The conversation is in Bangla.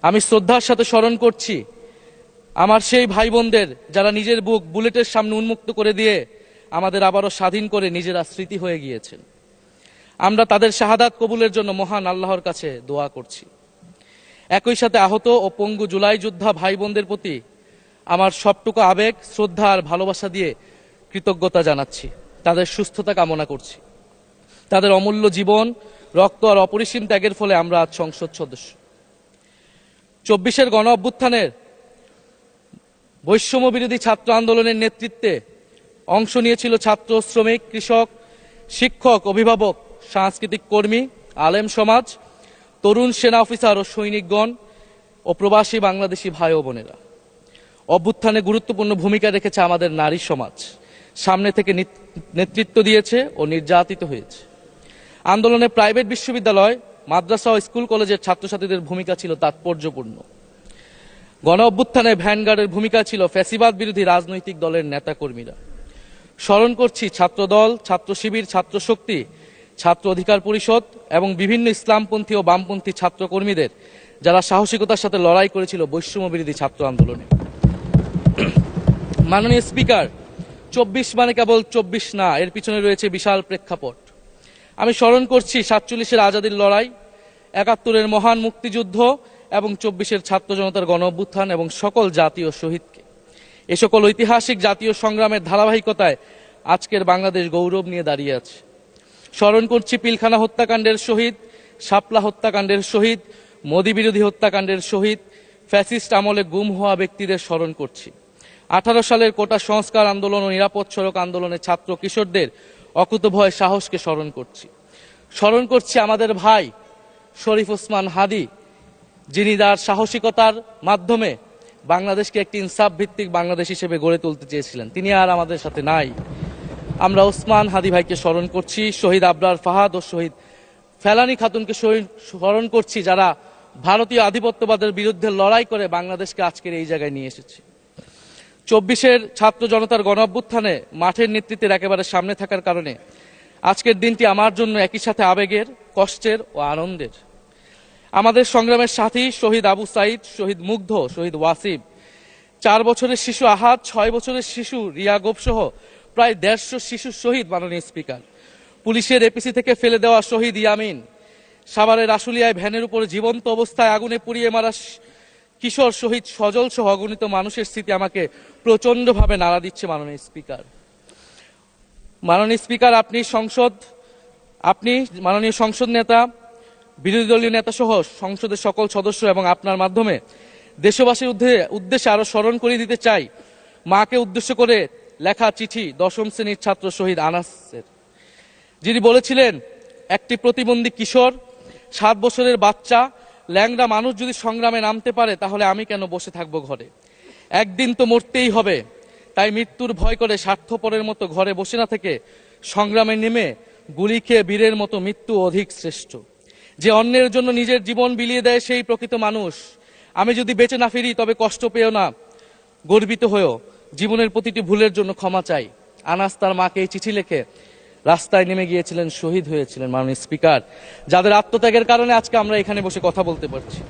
আমি শ্রদ্ধার সাথে স্মরণ করছি আমার সেই ভাই বোনদের যারা নিজের বুক বুলেটের সামনে উন্মুক্ত করে দিয়ে আমাদের আবারও স্বাধীন করে নিজেরা স্মৃতি হয়ে গিয়েছেন। আমরা তাদের শাহাদাত কবুলের জন্য মহান আল্লাহর কাছে দোয়া করছি। একই সাথে আহত ও পঙ্গু জুলাই যোদ্ধা ভাই বোনদের প্রতি আমার সবটুকু আবেগ, শ্রদ্ধা আর ভালোবাসা দিয়ে কৃতজ্ঞতা জানাচ্ছি। তাদের সুস্থতা কামনা করছি। তাদের অমূল্য জীবন, রক্ত আর অপরিসীম ত্যাগের ফলে আমরা আজ সংসদ সদস্য। 24-এর গণ অভ্যুত্থানের বৈষম্য বিরোধী ছাত্র আন্দোলনের নেতৃত্বে অংশ নিয়েছিল ছাত্র, শ্রমিক, কৃষক, শিক্ষক, অভিভাবক, সাংস্কৃতিক কর্মী, আলেম সমাজ, তরুণ সেনা অফিসার ও সৈনিকগণ ও প্রবাসী বাংলাদেশি ভাই ও বোনেরা। অভ্যুত্থানে গুরুত্বপূর্ণ ভূমিকা রেখেছে আমাদের নারী সমাজ। সামনে থেকে নেতৃত্ব দিয়েছে ও নির্যাতিত হয়েছে। আন্দোলনে প্রাইভেট বিশ্ববিদ্যালয়, মাদ্রাসা ও স্কুল কলেজের ছাত্রছাত্রীদের ভূমিকা ছিল তাৎপর্যপূর্ণ। গণ অভ্যুত্থানে ভ্যানগার্ডের ভূমিকা ছিল ফ্যাসিবাদ বিরোধী রাজনৈতিক দলের নেতাকর্মীরা। স্মরণ করছি ছাত্রদল, ছাত্র শিবির, ছাত্র শক্তি, ছাত্র অধিকার পরিষদ এবং বিভিন্ন ইসলামপন্থী ও বামপন্থী ছাত্রকর্মীদের যারা সাহসিকতার সাথে লড়াই করেছিল বৈষম্য বিরোধী ছাত্র আন্দোলনে। মাননীয় স্পিকার, 24 মানে কেবল 24 না, এর পিছনে রয়েছে বিশাল প্রেক্ষাপট। আমি স্মরণ করছি 47-এর আজাদির লড়াই, 71-এর মহান মুক্তিযুদ্ধ এবং 24-এর ছাত্র জনতার গণ অভ্যুত্থান এবং সকল জাতীয় শহীদকে। এ সকল ঐতিহাসিক জাতীয় সংগ্রামের ধারাবাহিকতায় আজকের বাংলাদেশ গৌরব নিয়ে দাঁড়িয়ে আছে। স্মরণ করছি পিলখানা হত্যাকাণ্ডের শহীদ, শাপলা হত্যাকাণ্ডের শহীদ, মোদী বিরোধী হত্যাকাণ্ডের শহীদ, ফ্যাসিস্ট আমলে গুম হওয়া ব্যক্তিদের স্মরণ করছি। 18 সালের কোটা সংস্কার আন্দোলন ও নিরাপদ সড়ক আন্দোলনে ছাত্র কিশোরদের অকুতোভয় সাহসকে স্মরণ করছি। স্মরণ করছি আমাদের ভাই শরীফ ওসমান হাদী, যিনি তার সাহসিকতার মাধ্যমে বাংলাদেশকে একটি ইনসাফ ভিত্তিক বাংলাদেশ হিসেবে গড়ে তুলতে চেয়েছিলেন। তিনি আর আমাদের সাথে নাই। আমরা ওসমান হাদী ভাইকে স্মরণ করছি। শহীদ আবরার ফাহাদ ও শহীদ ফেলানী খাতুনকে স্মরণ করছি, যারা ভারতীয় আধিপত্যবাদের বিরুদ্ধে লড়াই করে বাংলাদেশকে আজকের এই জায়গায় নিয়ে এসেছে। 24-এর ছাত্র জনতার গণ অভ্যুত্থানে মাঠের নেতৃত্বের একেবারে সামনে থাকার কারণে আজকের দিনটি আমার জন্য একই সাথে আবেগের, কষ্টের ও আনন্দের। আমাদের সংগ্রামের সাথী শহীদ আবু সাইদ, শহীদ মুগ্ধ, শহীদ ওয়াসিব, 4 বছরের শিশু আহাদ, 6 বছরের শিশু রিয়া গোপ সহ প্রায় 150 শিশু শহীদ। মাননীয় স্পিকার, পুলিশের এপিসি থেকে ফেলে দেওয়া শহীদ ইয়ামিন, সাভারের আশুলিয়ায় ভ্যানের উপরে জীবন্ত অবস্থায় আগুনে পুড়িয়ে মারা কিশোর শহীদ সজল সহ অগণিত মানুষের স্মৃতি আমাকে প্রচন্ডভাবে নাড়া দিচ্ছে। মাননীয় স্পিকার, আপনি মাননীয় সংসদ নেতা, বিরোধী দলীয় নেতা সহ সংসদের সকল সদস্য এবং আপনার মাধ্যমে দেশবাসীর উদ্দেশ্যে আরো স্মরণ করিয়ে দিতে চাই মাকে উদ্দেশ্য করে লেখা চিঠি 10ম শ্রেণীর ছাত্র শহীদ আনাসের, যিনি বলেছিলেন, একটি প্রতিবন্ধী কিশোর, 7 বছরের বাচ্চা, ল্যাংড়া মানুষ যদি সংগ্রামে নামতে পারে তাহলে আমি কেন বসে থাকবো ঘরে? একদিন তো মরতেই হবে, তাই মৃত্যুর ভয় করে স্বার্থপরের মতো ঘরে বসে না থেকে সংগ্রামে নেমে গুলি খেয়ে বীরের মতো মৃত্যু অধিক শ্রেষ্ঠ। যে অন্যের জন্য নিজের জীবন বিলিয়ে দেয় সেই প্রকৃত মানুষ। আমি যদি বেঁচে না ফিরি তবে কষ্ট পেও না, গর্বিত হয়েও জীবনের প্রতিটি ভুলের জন্য ক্ষমা চাই। আনাস তার মাকে এই চিঠি লিখে রাস্তায় নেমে গিয়েছিলেন, শহীদ হয়েছিলেন। মাননীয় স্পিকার, যাদের আত্মত্যাগের কারণে আজকে আমরা এখানে বসে কথা বলতে পারছি।